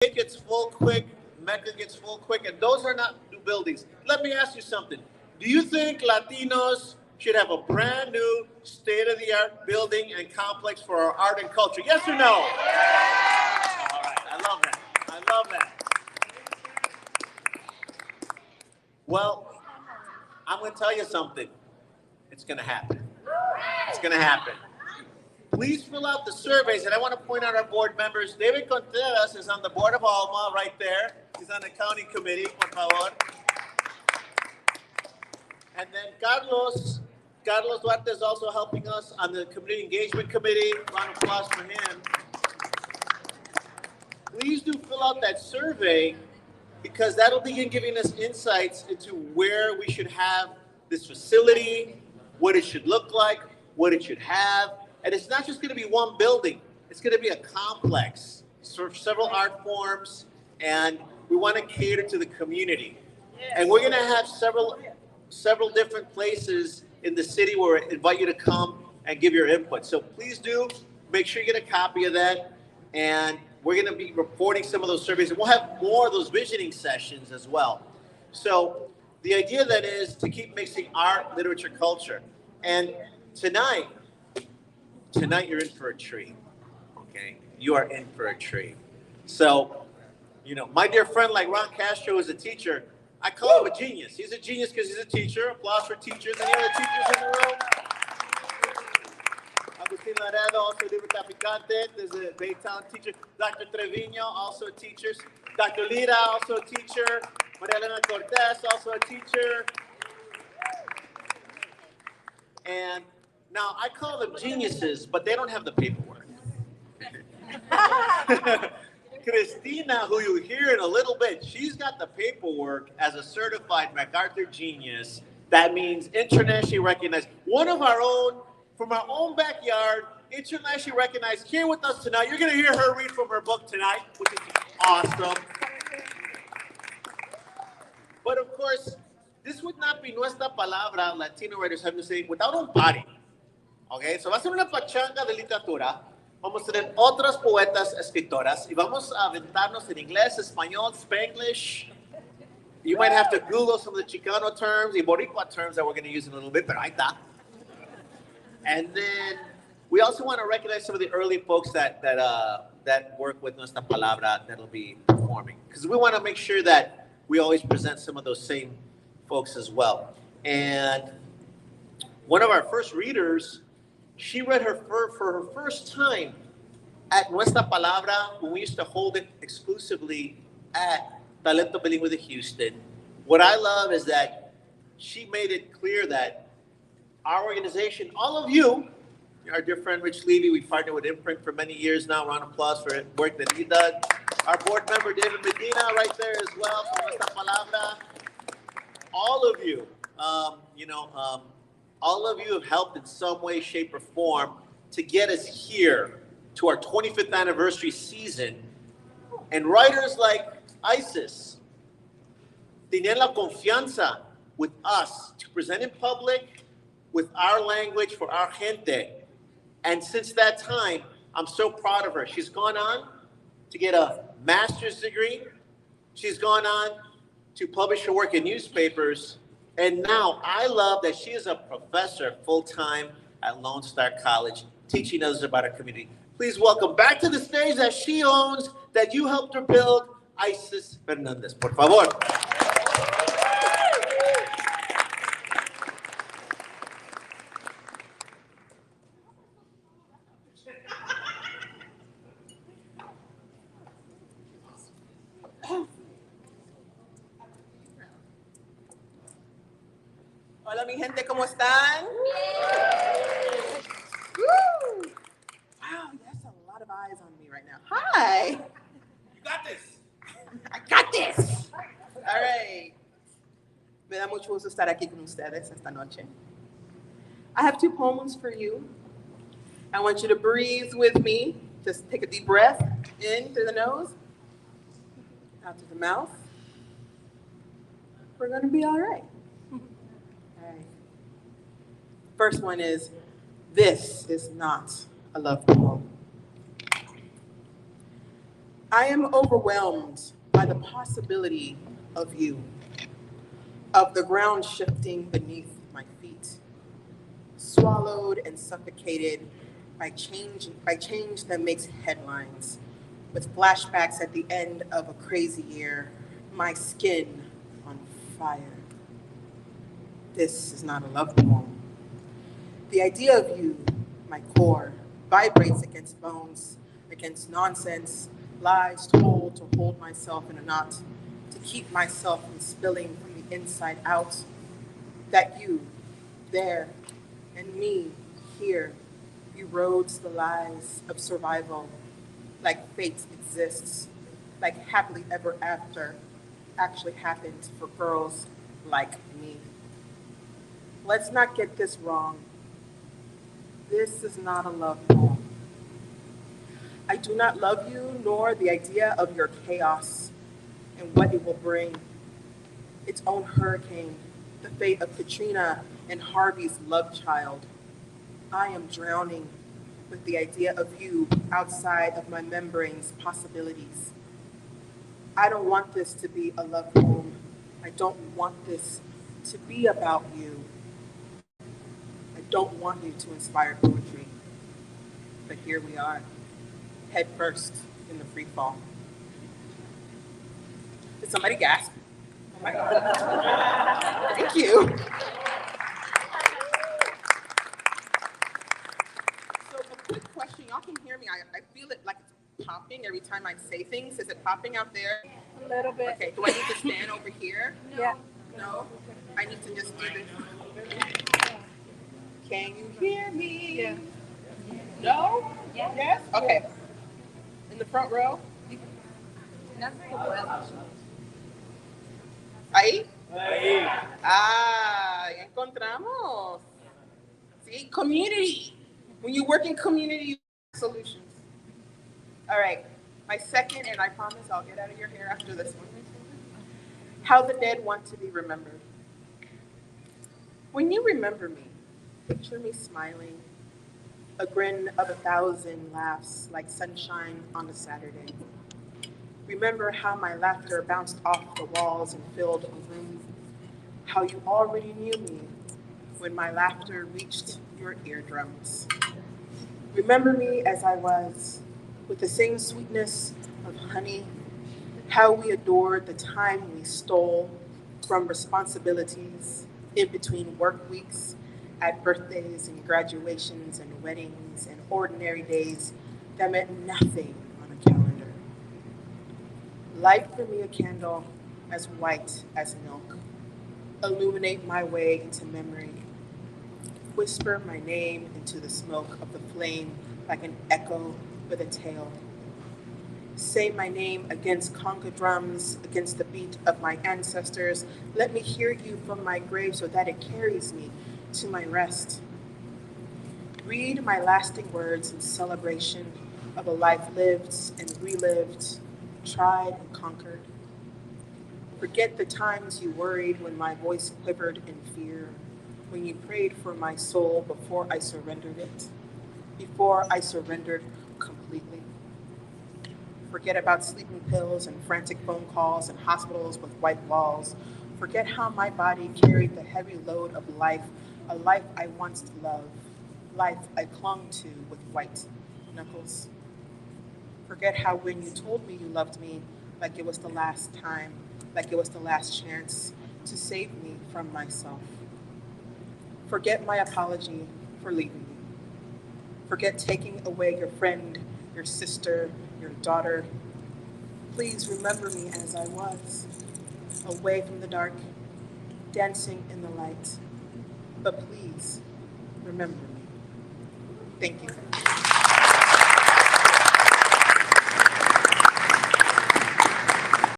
it gets full quick, Mecca gets full quick, and those are not new buildings. Let me ask you something. Do you think Latinos should have a brand new state-of-the-art building and complex for our art and culture? Yes or no? All right, I love that. I love that. Well, I'm going to tell you something. It's going to happen. It's going to happen. Please fill out the surveys, and I want to point out our board members. David Contreras is on the board of Alma right there. He's on the county committee, por favor. And then Carlos Duarte is also helping us on the community engagement committee. Round of applause for him. Please do fill out that survey because that'll begin giving us insights into where we should have this facility, what it should look like, what it should have. And it's not just going to be one building. It's going to be a complex, sort of several art forms, and we want to cater to the community. And we're going to have several different places in the city where we invite you to come and give your input. So please do make sure you get a copy of that. And we're going to be reporting some of those surveys. And we'll have more of those visioning sessions as well. So the idea then is to keep mixing art, literature, culture. And tonight you're in for a treat, okay? You are in for a treat. So, my dear friend like Ron Castro is a teacher. I call him a genius. He's a genius because he's a teacher. Applause for teachers. Any other teachers in the room? Agustin Laredo, also Libre Traficante. There's a Baytown teacher. Dr. Trevino, also a teacher. Dr. Lira, also a teacher. Maria Elena Cortez, also a teacher. And now, I call them geniuses, but they don't have the paperwork. Cristina, who you'll hear in a little bit, she's got the paperwork as a certified MacArthur genius. That means internationally recognized. One of our own, from our own backyard, internationally recognized, here with us tonight. You're going to hear her read from her book tonight, which is awesome. But of course, this would not be Nuestra Palabra, Latino writers have to say, without un party. Okay, so va a ser una pachanga de literatura. Vamos a tener otras poetas, escritoras, y vamos a aventarnos en inglés, español, Spanglish. You might have to Google some of the Chicano terms, y Boricua terms that we're going to use in a little bit, pero ahí está. And then we also want to recognize some of the early folks that work with Nuestra Palabra that'll be performing, because we want to make sure that we always present some of those same folks as well. And one of our first readers, she read for her first time at Nuestra Palabra when we used to hold it exclusively at Talento Bilingüe de Houston. What I love is that she made it clear that our organization, all of you, our dear friend Rich Levy, we partnered with Imprint for many years now. Round of applause for work that he does. Our board member David Medina right there as well from Nuestra Palabra. All of you, all of you have helped in some way, shape, or form to get us here to our 25th anniversary season. And writers like Isis tenían la confianza with us to present in public with our language for our gente. And since that time, I'm so proud of her. She's gone on to get a master's degree. She's gone on to publish her work in newspapers. And now I love that she is a professor full-time at Lone Star College, teaching others about our community. Please welcome back to the stage that she owns, that you helped her build, Isis Fernandez. Por favor. Hola, mi gente, ¿cómo están? Woo! Wow, that's a lot of eyes on me right now. Hi. You got this. I got this. All right. Me da mucho gusto estar aquí con ustedes esta noche. I have two poems for you. I want you to breathe with me. Just take a deep breath in through the nose, out through the mouth. We're going to be all right. First one is, this is not a love poem. I am overwhelmed by the possibility of you, of the ground shifting beneath my feet, swallowed and suffocated by change that makes headlines, with flashbacks at the end of a crazy year, my skin on fire. This is not a love poem. The idea of you, my core, vibrates against bones, against nonsense, lies told to hold myself in a knot, to keep myself from spilling from the inside out. That you, there, and me, here, erodes the lies of survival, like fate exists, like happily ever after actually happened for girls like me. Let's not get this wrong. This is not a love poem. I do not love you, nor the idea of your chaos and what it will bring. Its own hurricane, the fate of Katrina and Harvey's love child. I am drowning with the idea of you outside of my membrane's possibilities. I don't want this to be a love poem. I don't want this to be about you. I don't want you to inspire poetry. But here we are, head first in the free fall. Did somebody gasp? Oh my God. Thank you. So a quick question, y'all can hear me. I feel it like it's popping every time I say things. Is it popping out there? A little bit. Okay, do I need to stand over here? Yeah. No? I need to just do this. Can you hear me? Yeah. No? Yeah. Yes? Okay. In the front row? Ahí? Ahí. Ah, ya encontramos. See, community. When you work in community, you have solutions. All right, my second, and I promise I'll get out of your hair after this one. How the dead want to be remembered. When you remember me, picture me smiling, a grin of 1,000 laughs like sunshine on a Saturday. Remember how my laughter bounced off the walls and filled a room, how you already knew me when my laughter reached your eardrums. Remember me as I was, with the same sweetness of honey, how we adored the time we stole from responsibilities in between work weeks, at birthdays and graduations and weddings and ordinary days that meant nothing on a calendar. Light for me a candle as white as milk. Illuminate my way into memory. Whisper my name into the smoke of the flame like an echo with a tail. Say my name against conga drums, against the beat of my ancestors. Let me hear you from my grave so that it carries me to my rest. Read my lasting words in celebration of a life lived and relived, tried and conquered. Forget the times you worried when my voice quivered in fear, when you prayed for my soul before I surrendered it, before I surrendered completely. Forget about sleeping pills and frantic phone calls and hospitals with white walls. Forget how my body carried the heavy load of life, a life I once loved, life I clung to with white knuckles. Forget how when you told me you loved me, like it was the last time, like it was the last chance to save me from myself. Forget my apology for leaving me. Forget taking away your friend, your sister, your daughter. Please remember me as I was, away from the dark, dancing in the light. But please remember me. Thank you.